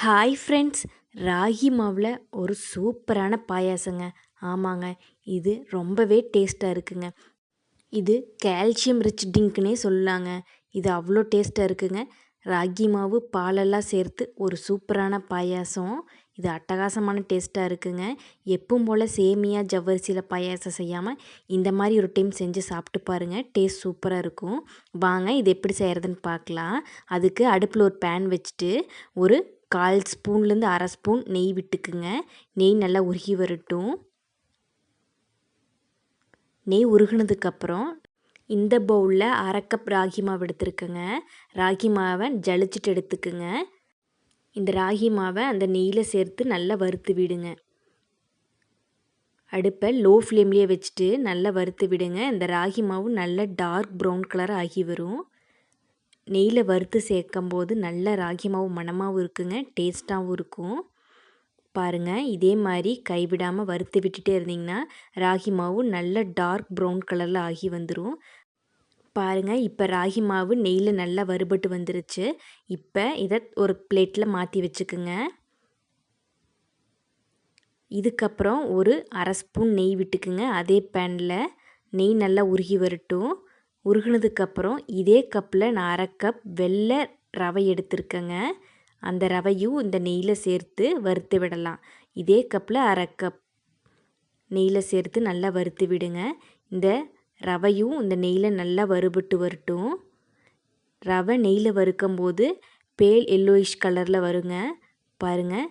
Hi friends, ragi மாவில் ஒரு சூப்பரான பாயாசங்க. ஆமாங்க, இது ரொம்பவே டேஸ்ட்டாக இருக்குங்க. இது கால்சியம் ரிச் ட்ரிங்க்னே சொல்லலாங்க. இது அவ்வளோ டேஸ்ட்டாக இருக்குங்க. ராகி மாவு பாலெல்லாம் சேர்த்து ஒரு சூப்பரான பாயாசம். இது அட்டகாசமான டேஸ்ட்டாக இருக்குங்க. எப்பவும் போல் சேமியா ஜவ்வரிசியில் பாயாசம் செய்யாமல் இந்த மாதிரி ஒரு டைம் செஞ்சு சாப்பிட்டு பாருங்கள். டேஸ்ட் சூப்பராக இருக்கும். வாங்க இது எப்படி செய்கிறதுன்னு பார்க்கலாம். அதுக்கு அடுப்பில் ஒரு பேன் வச்சுட்டு ஒரு 1/4 ஸ்பூன்லேருந்து 1/2 ஸ்பூன் நெய் விட்டுக்குங்க. நெய் நல்லா உருகி வரட்டும். நெய் உருகினதுக்கப்புறம் இந்த பவுலில் 1/2 கப் ராகி மாவு எடுத்துருக்கேங்க. ராகி மாவை ஜலிச்சுட்டு எடுத்துக்குங்க. இந்த ராகி மாவை அந்த நெய்யில் சேர்த்து நல்லா வறுத்து விடுங்க. அடுப்பை லோ ஃப்ளேம்லேயே வச்சுட்டு நல்லா வறுத்து விடுங்க. இந்த ராகி மாவு நல்லா டார்க் ப்ரௌன் கலர் ஆகி வரும். நெய்யில் வறுத்து சேர்க்கும்போது நல்ல ராகி மாவு மணமாகவும் இருக்குங்க, டேஸ்ட்டாகவும் இருக்கும். பாருங்கள், இதே மாதிரி கைவிடாமல் வறுத்து விட்டுட்டே இருந்தீங்கன்னா ராகி மாவு நல்ல டார்க் ப்ரௌன் கலரில் ஆகி வந்துடும். பாருங்கள், இப்போ ராகி மாவு நெய்யில் நல்லா வறுபட்டு வந்துருச்சு. இப்போ இதை ஒரு பிளேட்டில் மாற்றி வச்சுக்குங்க. இதுக்கப்புறம் ஒரு 1/2 ஸ்பூன் நெய் விட்டுக்குங்க. அதே பேனில் நெய் நல்லா உருகி வரட்டும். உருகினதுக்கப்புறம் இதே கப்பில் நான் 1/2 கப் வெள்ளை ரவை எடுத்துருக்கேங்க. அந்த ரவையும் இந்த நெய்யில் சேர்த்து வறுத்து விடலாம். இதே கப்பில் 1/2 கப் நெய்யில் சேர்த்து நல்லா வறுத்து விடுங்க. இந்த ரவையும் இந்த நெய்யில் நல்லா வறுபட்டு வரட்டும். ரவை நெய்யில் வறுக்கும்போது பேல் எல்லோயிஷ் கலரில் வருங்க. பாருங்கள்,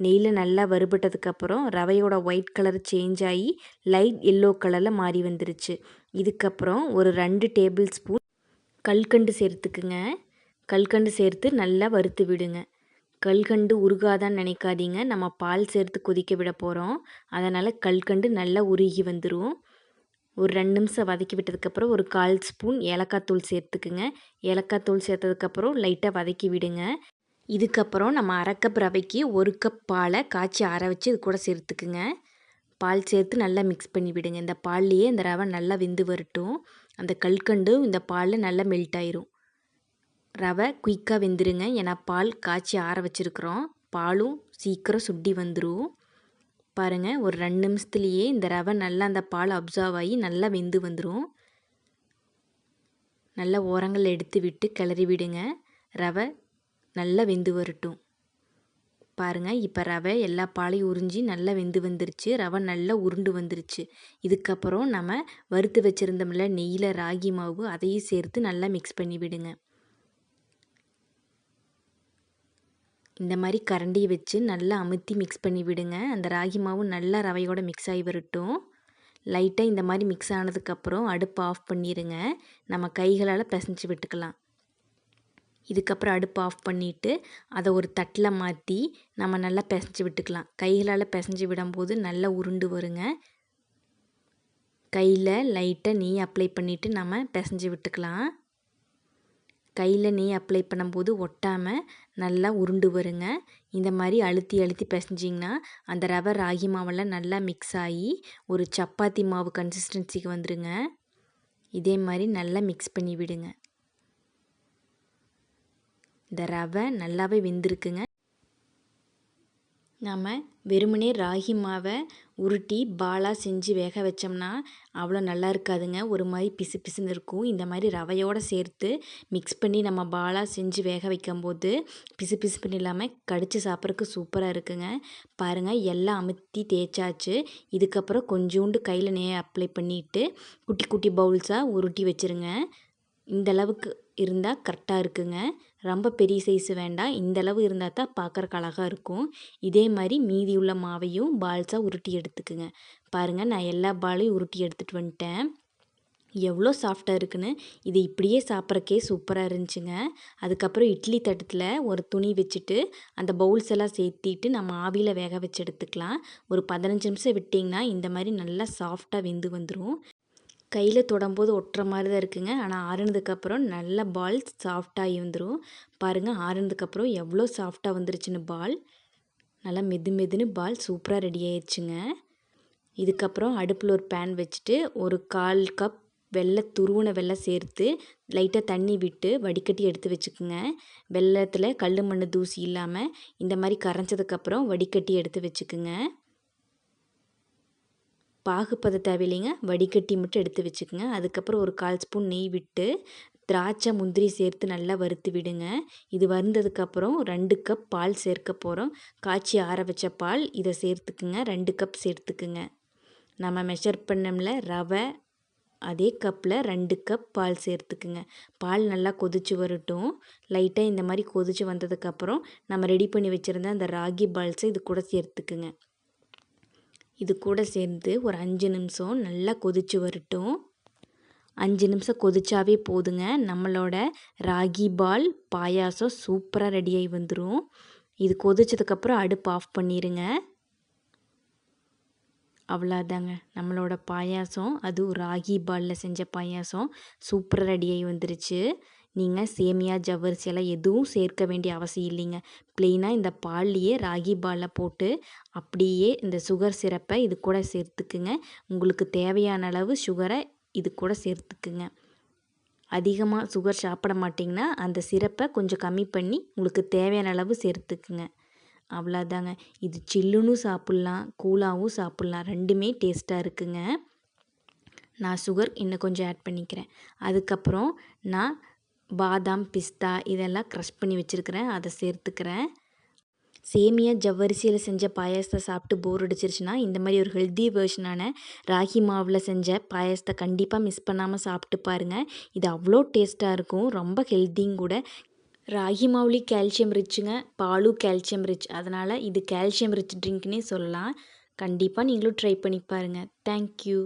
நெய்யில் நல்லா வறுபட்டதுக்கப்புறம் ரவையோட ஒயிட் கலர் சேஞ்ச் ஆகி லைட் எல்லோ கலரில் மாறி வந்துருச்சு. இதுக்கப்புறம் ஒரு 2 டேபிள் ஸ்பூன் கல்கண்டு சேர்த்துக்குங்க. கல்கண்டு சேர்த்து நல்லா வறுத்து விடுங்க. கல்கண்டு உருகாதான்னு நினைக்காதீங்க, நம்ம பால் சேர்த்து கொதிக்க விட போகிறோம். அதனால் கல்கண்டு நல்லா உருகி வந்துடும். ஒரு 2 நிமிஷம் வதக்கி விட்டதுக்கப்புறம் ஒரு 1/4 ஸ்பூன் ஏலக்காய் தூள் சேர்த்துக்குங்க. ஏலக்காய் தூள் சேர்த்ததுக்கப்புறம் லைட்டாக வதக்கி விடுங்க. இதுக்கப்புறம் நம்ம 1/2 கப் ரவைக்கு 1 கப் பாலை காய்ச்சி ஆற வச்சு இது கூட சேர்த்துக்குங்க. பால் சேர்த்து நல்லா மிக்ஸ் பண்ணி விடுங்க. இந்த பால்லையே இந்த ரவை நல்லா வெந்து வரட்டும். அந்த கல்கண்டு இந்த பாலில் நல்லா மெல்ட் ஆயிரும். ரவை குயிக்காக வெந்துருங்க, ஏன்னா பால் காய்ச்சி ஆற வச்சுருக்குறோம். பாலும் சீக்கிரம் சுண்டி வந்துடும். பாருங்கள், ஒரு 2 நிமிஷத்துலேயே இந்த ரவை நல்லா அந்த பால் அப்சர்வ் ஆகி நல்லா வெந்து வந்துடும். நல்லா ஓரங்கள் எடுத்து விட்டு கிளறி விடுங்க. ரவை நல்லா வெந்து வரட்டும். பாருங்கள், இப்போ ரவை எல்லா பாலையும் உறிஞ்சி நல்லா வெந்து வந்துருச்சு. ரவை நல்லா உருண்டு வந்துருச்சு. இதுக்கப்புறம் நம்ம வறுத்து வச்சுருந்தோம்ல நெய்யில் ராகி மாவு, அதையும் சேர்த்து நல்லா மிக்ஸ் பண்ணி விடுங்க. இந்த மாதிரி கரண்டியை வச்சு நல்லா அமுத்தி மிக்ஸ் பண்ணி விடுங்க. அந்த ராகி மாவு நல்லா ரவையோட மிக்ஸ் ஆகி வரட்டும். லைட்டாக இந்த மாதிரி மிக்ஸ் ஆனதுக்கப்புறம் அடுப்பு ஆஃப் பண்ணிடுங்க. நம்ம கைகளால் பிசைஞ்சு விட்டுக்கலாம். இதுக்கப்புறம் அடுப்பு ஆஃப் பண்ணிவிட்டு அதை ஒரு தட்டில் மாற்றி நம்ம நல்லா பிசைஞ்சு விட்டுக்கலாம். கைகளால் பிசைஞ்சு விடும்போது நல்லா உருண்டு வருங்க. கையில் லைட்டாக நெய் அப்ளை பண்ணிவிட்டு நம்ம பிசைஞ்சு விட்டுக்கலாம். கையில் நெய் அப்ளை பண்ணும்போது ஒட்டாமல் நல்லா உருண்டு வருங்க. இந்த மாதிரி அழுத்தி அழுத்தி பிசைஞ்சிங்கன்னா அந்த ரவை ராகி மாவெல்லாம் நல்லா மிக்ஸ் ஆகி ஒரு சப்பாத்தி மாவு கன்சிஸ்டன்சிக்கு வந்துடுங்க. இதே மாதிரி நல்லா மிக்ஸ் பண்ணி விடுங்க. இந்த ரவை நல்லாவே வெந்திருக்குங்க. நம்ம வெறுமனே ராகி மாவை உருட்டி பாலாக செஞ்சு வேக வச்சோம்னா அவ்வளோ நல்லா இருக்காதுங்க. ஒரு மாதிரி பிசு பிசுன்னு இருக்கும். இந்த மாதிரி ரவையோடு சேர்த்து மிக்ஸ் பண்ணி நம்ம பாலாக செஞ்சு வேக வைக்கும்போது பிசு பிசுப்புன்னு இல்லாமல் கடித்து சாப்பிட்றதுக்கு சூப்பராக இருக்குங்க. பாருங்கள், எல்லாம் அமுத்தி தேய்ச்சாச்சு. இதுக்கப்புறம் கொஞ்சோண்டு கையில் நெய் அப்ளை பண்ணிவிட்டு குட்டி குட்டி பவுல்ஸாக உருட்டி வச்சுருங்க. இந்த அளவுக்கு இருந்தால் கரெக்டாக இருக்குங்க. ரொம்ப பெரிய சைஸு வேண்டாம். இந்தளவு இருந்தால் தான் பார்க்குறக்கு அழகாக இருக்கும். இதே மாதிரி மீதி உள்ள மாவையும் பால்ஸாக உருட்டி எடுத்துக்குங்க. பாருங்கள், நான் எல்லா பாலையும் உருட்டி எடுத்துகிட்டு வந்துட்டேன். எவ்வளோ சாஃப்டாக இருக்குன்னு. இது இப்படியே சாப்பிட்றக்கே சூப்பராக இருந்துச்சுங்க. அதுக்கப்புறம் இட்லி தட்டத்தில் ஒரு துணி வச்சுட்டு அந்த பவுல்ஸ் எல்லாம் சேர்த்திட்டு நம்ம ஆவியில் வேக வச்சு எடுத்துக்கலாம். ஒரு 15 நிமிஷம் விட்டிங்கன்னா இந்த மாதிரி நல்லா சாஃப்டாக வெந்து வந்துடும். கையில் தொடும்போது ஒட்டுற மாதிரி தான் இருக்குங்க. ஆனால் ஆறுனதுக்கப்புறம் நல்ல பால் சாஃப்டாகி வந்துடும். பாருங்கள், ஆறுனதுக்கப்புறம் எவ்வளோ சாஃப்டாக வந்துருச்சுன்னு பால். நல்லா மெது மெதுன்னு பால் சூப்பராக ரெடி ஆயிடுச்சுங்க. இதுக்கப்புறம் அடுப்பில் ஒரு பேன் வச்சுட்டு ஒரு 1/4 கப் துருவின வெல்லம் சேர்த்து லைட்டாக தண்ணி விட்டு வடிகட்டி எடுத்து வச்சுக்குங்க. வெல்லத்தில் கல் மண் தூசி இல்லாமல் இந்த மாதிரி கரைஞ்சதுக்கப்புறம் வடிகட்டி எடுத்து வச்சுக்குங்க. பாகுப்பத தேவையில்லைங்க, வடிகட்டி மட்டும் எடுத்து வச்சுக்கோங்க. அதுக்கப்புறம் ஒரு 1/4 ஸ்பூன் நெய் விட்டு திராட்சை முந்திரி சேர்த்து நல்லா வறுத்து விடுங்க. இது வறுந்ததுக்கப்புறம் 2 கப் பால் சேர்க்க போகிறோம். காய்ச்சி ஆற வச்ச பால் இதை சேர்த்துக்குங்க. 2 கப் சேர்த்துக்குங்க. நம்ம மெஷர் பண்ணோம்ல ரவை, அதே கப்பில் 2 கப் பால் சேர்த்துக்குங்க. பால் நல்லா கொதித்து வரட்டும். லைட்டாக இந்த மாதிரி கொதித்து வந்ததுக்கப்புறம் நம்ம ரெடி பண்ணி வச்சுருந்த அந்த ராகி பால்ஸை இது கூட சேர்த்துக்குங்க. இது கூட சேர்ந்து ஒரு 5 நிமிஷம் நல்லா கொதித்து வரட்டும். 5 நிமிஷம் கொதிச்சாவே போதுங்க. நம்மளோட ராகி பால் பாயாசம் சூப்பராக ரெடியாகி வந்துடும். இது கொதிச்சதுக்கப்புறம் அடுப்பு ஆஃப் பண்ணிடுங்க. அவ்வளோதாங்க, நம்மளோட பாயாசம் அதுவும் ராகி பாலில் செஞ்ச பாயாசம் சூப்பராக ரெடியாகி வந்துருச்சு. நீங்கள் சேமியா ஜவ்வரிசி எல்லாம் எதுவும் சேர்க்க வேண்டிய அவசியம் இல்லைங்க. ப்ளெயினாக இந்த பால்லையே ராகி பாலை போட்டு அப்படியே இந்த சுகர் சிரப்பை இது கூட சேர்த்துக்குங்க. உங்களுக்கு தேவையான அளவு சுகரை இது கூட சேர்த்துக்குங்க. அதிகமாக சுகர் சாப்பிட மாட்டிங்கன்னா அந்த சிரப்பை கொஞ்சம் கம்மி பண்ணி உங்களுக்கு தேவையான அளவு சேர்த்துக்குங்க. அவ்வளோதாங்க. இது சில்லுன்னு சாப்பிட்லாம், கூலாகவும் சாப்பிட்லாம். ரெண்டுமே டேஸ்ட்டாக இருக்குங்க. நான் சுகர் இன்னும் கொஞ்சம் ஆட் பண்ணிக்கிறேன். அதுக்கப்புறம் நான் பாதாம், பிஸ்தா இதெல்லாம் க்ரஷ் பண்ணி வச்சுருக்கிறேன், அதை சேர்த்துக்கிறேன். சேமியா ஜவ்வரிசியில் செஞ்ச பாயாசத்தை சாப்பிட்டு போர் அடிச்சிருச்சுன்னா இந்த மாதிரி ஒரு ஹெல்தி வெர்ஷனான ராகி மாவில் செஞ்ச பாயாசத்தை கண்டிப்பாக மிஸ் பண்ணாமல் சாப்பிட்டு பாருங்கள். இது அவ்வளோ டேஸ்ட்டாக இருக்கும், ரொம்ப ஹெல்த்தியும் கூட. ராகி மாவுலேயும் கால்சியம் ரிச்சுங்க, பாலும் கால்சியம் ரிச். அதனால் இது கால்சியம் ரிச் ட்ரிங்க்னே சொல்லலாம். கண்டிப்பாக நீங்களும் ட்ரை பண்ணி பாருங்கள். தேங்க்யூ.